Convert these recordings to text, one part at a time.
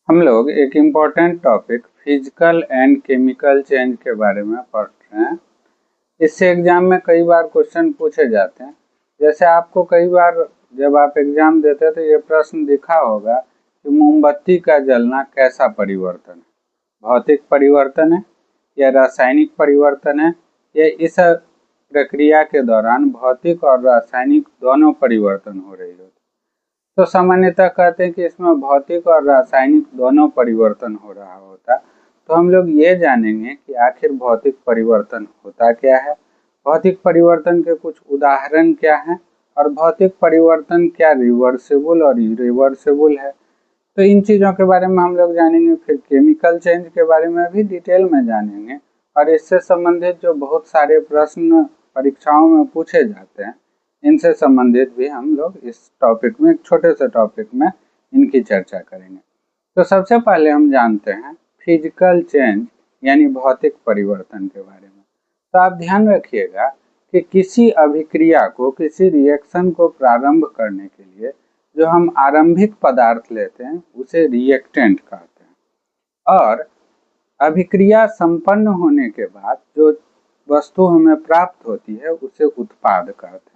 हम लोग एक important topic physical and chemical change के बारे में पढ़ रहे हैं। इससे एग्जाम में कई बार क्वेश्चन पूछे जाते हैं। जैसे आपको कई बार जब आप एग्जाम देते हैं तो ये प्रश्न दिखा होगा कि मोमबत्ती का जलना कैसा परिवर्तन है, भौतिक परिवर्तन है या रासायनिक परिवर्तन है, या इस प्रक्रिया के दौरान भौतिक और रासायनिक दोनों परिवर्तन हो रही होती। तो सामान्यतः कहते हैं कि इसमें भौतिक और रासायनिक दोनों परिवर्तन हो रहा होता। तो हम लोग ये जानेंगे कि आखिर भौतिक परिवर्तन होता क्या है, भौतिक परिवर्तन के कुछ उदाहरण क्या हैं, और भौतिक परिवर्तन क्या रिवर्सिबल और इरिवर्सिबल है। तो इन चीज़ों के बारे में हम लोग जानेंगे। फिर केमिकल चेंज के बारे में भी डिटेल में जानेंगे, और इससे संबंधित जो बहुत सारे प्रश्न परीक्षाओं में पूछे जाते हैं इनसे संबंधित भी हम लोग इस टॉपिक में, एक छोटे से टॉपिक में इनकी चर्चा करेंगे। तो सबसे पहले हम जानते हैं फिजिकल चेंज यानी भौतिक परिवर्तन के बारे में। तो आप ध्यान रखिएगा कि किसी अभिक्रिया को, किसी रिएक्शन को प्रारंभ करने के लिए जो हम आरंभिक पदार्थ लेते हैं उसे रिएक्टेंट कहते हैं, और अभिक्रिया संपन्न होने के बाद जो वस्तु हमें प्राप्त होती है उसे उत्पाद कहते हैं।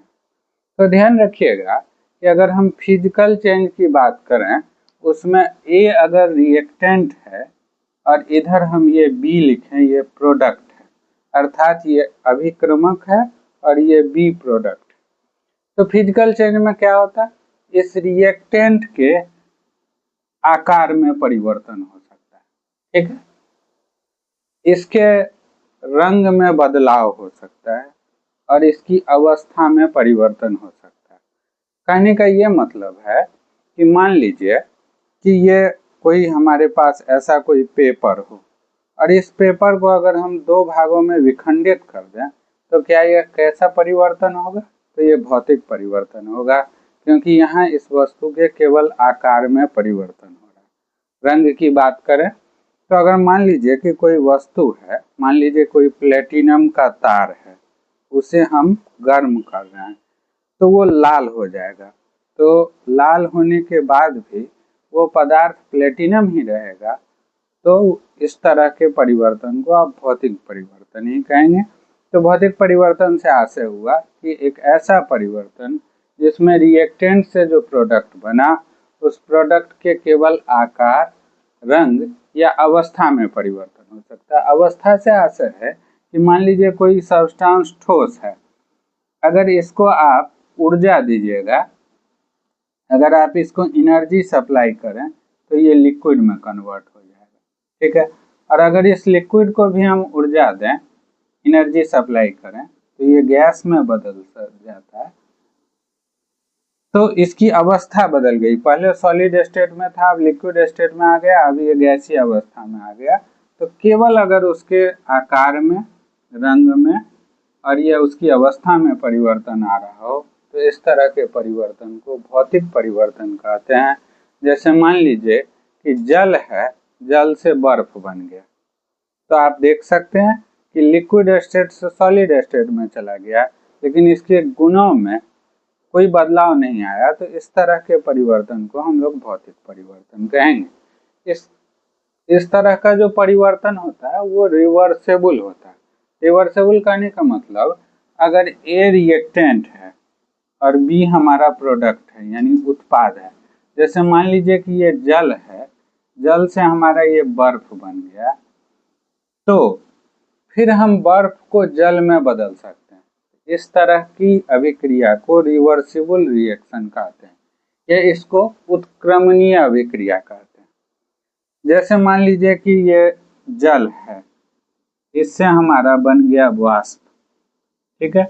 तो ध्यान रखिएगा कि अगर हम फिजिकल चेंज की बात करें उसमें ए अगर रिएक्टेंट है और इधर हम ये बी लिखें, ये प्रोडक्ट है, अर्थात ये अभिक्रमक है और ये बी प्रोडक्ट। तो फिजिकल चेंज में क्या होता है, इस रिएक्टेंट के आकार में परिवर्तन हो सकता है, ठीक है, इसके रंग में बदलाव हो सकता है और इसकी अवस्था में परिवर्तन हो सकता है। कहने का ये मतलब है कि मान लीजिए कि ये कोई हमारे पास ऐसा कोई पेपर हो और इस पेपर को अगर हम दो भागों में विखंडित कर दें तो क्या यह कैसा परिवर्तन होगा, तो ये भौतिक परिवर्तन होगा, क्योंकि यहाँ इस वस्तु के केवल आकार में परिवर्तन हो रहा है। रंग की बात करें तो अगर मान लीजिए कि कोई वस्तु है, मान लीजिए कोई प्लेटिनम का तार है, उसे हम गर्म कर रहे हैं तो वो लाल हो जाएगा। तो लाल होने के बाद भी वो पदार्थ प्लेटिनम ही रहेगा। तो इस तरह के परिवर्तन को आप भौतिक परिवर्तन ही कहेंगे। तो भौतिक परिवर्तन से आशय हुआ कि एक ऐसा परिवर्तन जिसमें रिएक्टेंट से जो प्रोडक्ट बना उस प्रोडक्ट के केवल आकार, रंग या अवस्था में परिवर्तन हो सकता है। अवस्था से आशय है कि मान लीजिए कोई सब्सटेंस ठोस है, अगर इसको आप ऊर्जा दीजिएगा, अगर आप इसको एनर्जी सप्लाई करें तो ये लिक्विड में कन्वर्ट हो जाएगा, ठीक है। और अगर इस लिक्विड को भी हम ऊर्जा दें, एनर्जी सप्लाई करें, तो ये गैस में बदल जाता है। तो इसकी अवस्था बदल गई, पहले सॉलिड स्टेट में था, अब लिक्विड स्टेट में आ गया, अब ये गैसीय अवस्था में आ गया। तो केवल अगर उसके आकार में, रंग में और यह उसकी अवस्था में परिवर्तन आ रहा हो तो इस तरह के परिवर्तन को भौतिक परिवर्तन कहते हैं। जैसे मान लीजिए कि जल है, जल से बर्फ बन गया, तो आप देख सकते हैं कि लिक्विड स्टेट से सॉलिड स्टेट में चला गया, लेकिन इसके गुणों में कोई बदलाव नहीं आया। तो इस तरह के परिवर्तन को हम लोग भौतिक परिवर्तन कहेंगे। इस तरह का जो परिवर्तन होता है वो रिवर्सेबल होता है। रिवर्सेबल कहने का मतलब, अगर ए रिएक्टेंट है और बी हमारा प्रोडक्ट है यानी उत्पाद है, जैसे मान लीजिए कि ये जल है, जल से हमारा ये बर्फ बन गया, तो फिर हम बर्फ को जल में बदल सकते हैं। इस तरह की अभिक्रिया को रिवर्सिबल रिएक्शन कहते हैं, या इसको उत्क्रमणीय अभिक्रिया कहते हैं। जैसे मान लीजिए कि ये जल है, इससे हमारा बन गया वाष्प, ठीक है।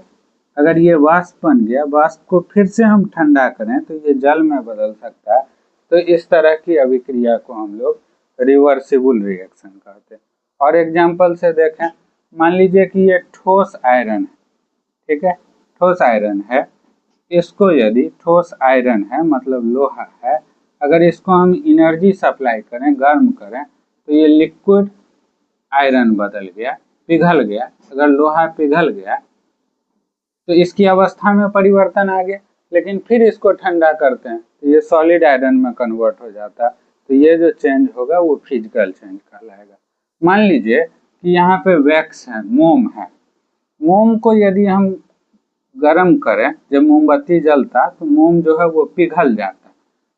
अगर ये वाष्प बन गया, वाष्प को फिर से हम ठंडा करें तो ये जल में बदल सकता है। तो इस तरह की अभिक्रिया को हम लोग रिवर्सिबल रिएक्शन कहते हैं। और एग्जाम्पल से देखें, मान लीजिए कि ये ठोस आयरन है, ठीक है, ठोस आयरन है, इसको यदि ठोस आयरन है मतलब लोहा है, अगर इसको हम एनर्जी सप्लाई करें, गर्म करें, तो ये लिक्विड आयरन बदल गया, पिघल गया। अगर लोहा पिघल गया तो इसकी अवस्था में परिवर्तन आ गया, लेकिन फिर इसको ठंडा करते हैं तो ये सॉलिड आयरन में कन्वर्ट हो जाता है। तो ये जो चेंज होगा वो फिजिकल चेंज कहलाएगा। मान लीजिए कि यहाँ पे वैक्स है, मोम है, मोम को यदि हम गर्म करें, जब मोमबत्ती जलता तो मोम जो है वो पिघल जाता है।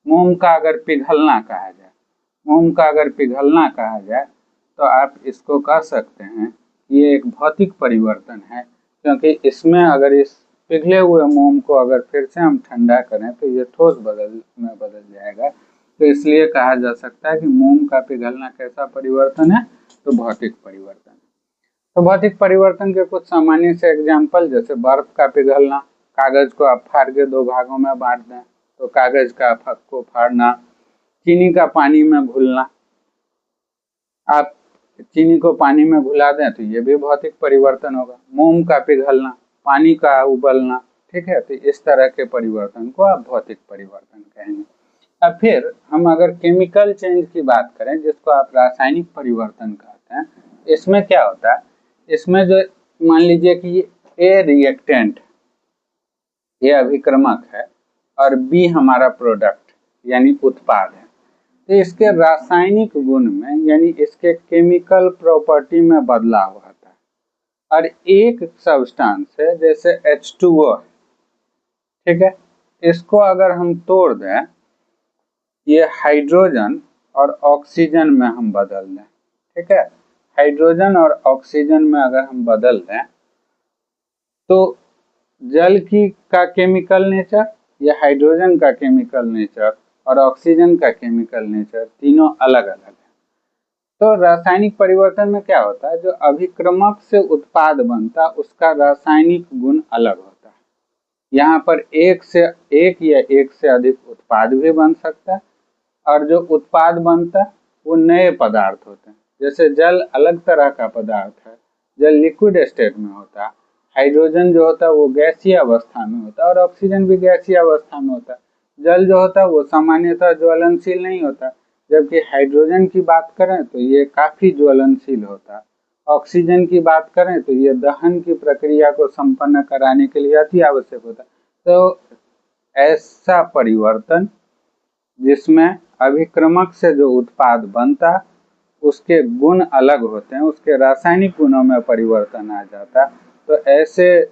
मोम का अगर पिघलना कहा जाए, मोम का अगर पिघलना कहा जाए तो आप इसको कह सकते हैं ये एक भौतिक परिवर्तन है, क्योंकि इसमें अगर इस पिघले हुए मोम को अगर फिर से हम ठंडा करें तो ये ठोस में बदल जाएगा। तो इसलिए कहा जा सकता है कि मोम का पिघलना कैसा परिवर्तन है, तो भौतिक परिवर्तन। तो भौतिक परिवर्तन के कुछ सामान्य से एग्जाम्पल, जैसे बर्फ का पिघलना, कागज को आप फाड़ के 2 भागों में बांट दें तो कागज का को फाड़ना, चीनी का पानी में घुलना, आप चीनी को पानी में घुला दें तो ये भी भौतिक परिवर्तन होगा। मोम का पिघलना, पानी का उबलना, ठीक है, तो इस तरह के परिवर्तन को आप भौतिक परिवर्तन कहेंगे। अब फिर हम अगर केमिकल चेंज की बात करें, जिसको आप रासायनिक परिवर्तन कहते हैं, इसमें क्या होता है, इसमें जो मान लीजिए कि ए रिएक्टेंट, ये अभिक्रमक है और बी हमारा प्रोडक्ट यानी उत्पाद है, तो इसके रासायनिक गुण में यानी इसके केमिकल प्रॉपर्टी में बदलाव होता है। और एक सब्सटेंस है जैसे H2O, ठीक है, इसको अगर हम तोड़ दें, ये हाइड्रोजन और ऑक्सीजन में हम बदल दें, ठीक है, हाइड्रोजन और ऑक्सीजन में अगर हम बदल दें तो जल की का केमिकल नेचर, ये हाइड्रोजन का केमिकल नेचर और ऑक्सीजन का केमिकल नेचर तीनों अलग अलग है। तो रासायनिक परिवर्तन में क्या होता है, जो अभिक्रमक से उत्पाद बनता उसका रासायनिक गुण अलग होता है। यहाँ पर एक या एक से अधिक उत्पाद भी बन सकता है, और जो उत्पाद बनता है वो नए पदार्थ होते हैं। जैसे जल अलग तरह का पदार्थ है, जल लिक्विड स्टेट में होता है, हाइड्रोजन जो होता है वो गैसीय अवस्था में होता है और ऑक्सीजन भी गैसीय अवस्था में होता है। जल जो होता है वो सामान्यतः ज्वलनशील नहीं होता, जबकि हाइड्रोजन की बात करें तो ये काफी ज्वलनशील होता है। ऑक्सीजन की बात करें तो ये दहन की प्रक्रिया को संपन्न कराने के लिए अति आवश्यक होता है। तो ऐसा परिवर्तन जिसमें अभिक्रमक से जो उत्पाद बनता उसके गुण अलग होते हैं, उसके रासायनिक गुणों में परिवर्तन आ जाता, तो ऐसे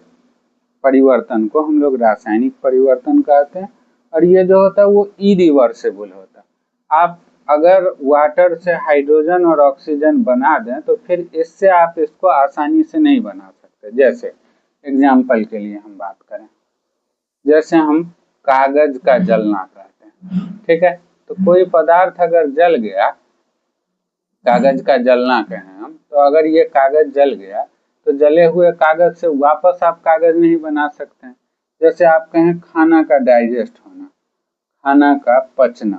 परिवर्तन को हम लोग रासायनिक परिवर्तन कहते हैं। और ये जो होता है वो इरिवर्सिबल होता है। आप अगर वाटर से हाइड्रोजन और ऑक्सीजन बना दें तो फिर इससे आप इसको आसानी से नहीं बना सकते। जैसे एग्जाम्पल के लिए हम बात करें, जैसे हम कागज का जलना कहते हैं, ठीक है, तो कोई पदार्थ अगर जल गया, कागज का जलना कहें हम, तो अगर ये कागज जल गया तो जले हुए कागज से वापस आप कागज नहीं बना सकते हैं। जैसे आप कहें खाना का डाइजेस्ट होना, खाना का पचना,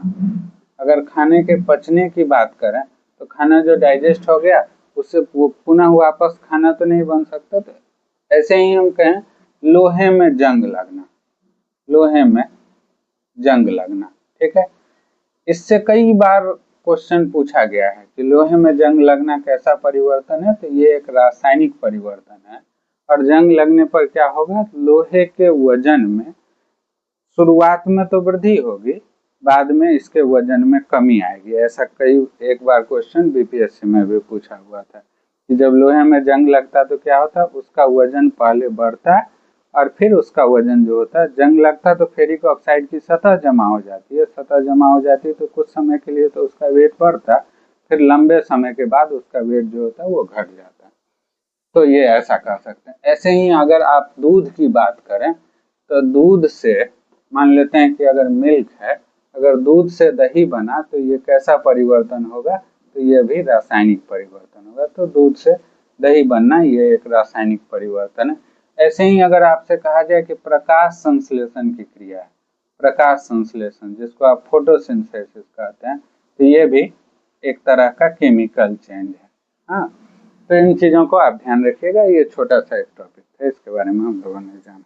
अगर खाने के पचने की बात करें तो खाना जो डाइजेस्ट हो गया उससे पुनः वापस खाना तो नहीं बन सकता। तो ऐसे ही हम कहें लोहे में जंग लगना, लोहे में जंग लगना, ठीक है, इससे कई बार क्वेश्चन पूछा गया है कि लोहे में जंग लगना कैसा परिवर्तन है, तो ये एक रासायनिक परिवर्तन है। और जंग लगने पर क्या होगा, लोहे के वजन में शुरुआत में तो वृद्धि होगी, बाद में इसके वजन में कमी आएगी। ऐसा एक बार क्वेश्चन बीपीएससी में भी पूछा हुआ था कि जब लोहे में जंग लगता तो क्या होता, उसका वजन पहले बढ़ता और फिर उसका वजन जो होता है, जंग लगता तो फेरिक ऑक्साइड की सतह जमा हो जाती है, सतह जमा हो जाती है तो कुछ समय के लिए तो उसका वेट बढ़ता, फिर लंबे समय के बाद उसका वेट जो होता है वो घट जाता है। तो ये ऐसा कह सकते हैं। ऐसे ही अगर आप दूध की बात करें तो दूध से मान लेते हैं कि अगर मिल्क है, अगर दूध से दही बना तो ये कैसा परिवर्तन होगा, तो ये भी रासायनिक परिवर्तन होगा। तो दूध से दही बनना ये एक रासायनिक परिवर्तन है। ऐसे ही अगर आपसे कहा जाए कि प्रकाश संश्लेषण की क्रिया है, प्रकाश संश्लेषण जिसको आप फोटोसिंथेसिस कहते हैं, तो ये भी एक तरह का केमिकल चेंज है। हाँ, तो इन चीज़ों को आप ध्यान रखिएगा। ये छोटा सा एक टॉपिक है, इसके बारे में हम लोगों ने जाना।